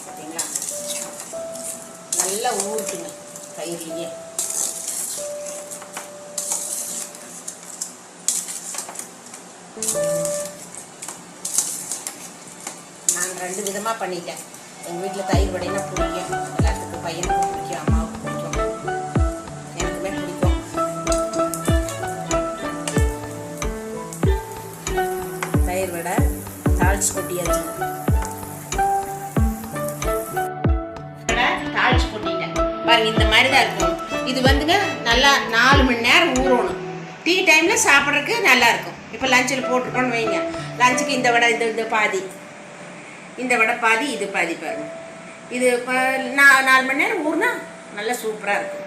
பார்த்தீங்களா, நல்லா ஊற்றுங்க தயிர்லேயே. நான் 2 விதமாக பண்ணிட்டேன். எங்கள் வீட்டில் தயிர் வடைனா பிடிக்கும், எல்லாத்துக்கும் பையனுக்கு பிடிக்கும், அம்மாவுக்கு பிடிக்கும், எனக்குமே பிடிக்கும். தயிர் வடை தாளிச்சு கொட்டியாச்சு. தாளிச்சு கொட்டிட்டேன் பாருங்க, இந்த மாதிரி தான் இருக்கும். இது வந்துங்க நல்லா 4 மணி நேரம் ஊறணும். டீ டைமில் சாப்பிட்றதுக்கு நல்லாயிருக்கும். இப்போ லஞ்சில் போட்டுருக்கோன்னு வைங்க, லஞ்சுக்கு இந்த வடை இந்த பாதி, இந்த வடை பாதி, இது பாதி பாருங்க. இது இப்போ 4 மணி நேரம் ஊறினா நல்லா சூப்பராக இருக்கும்.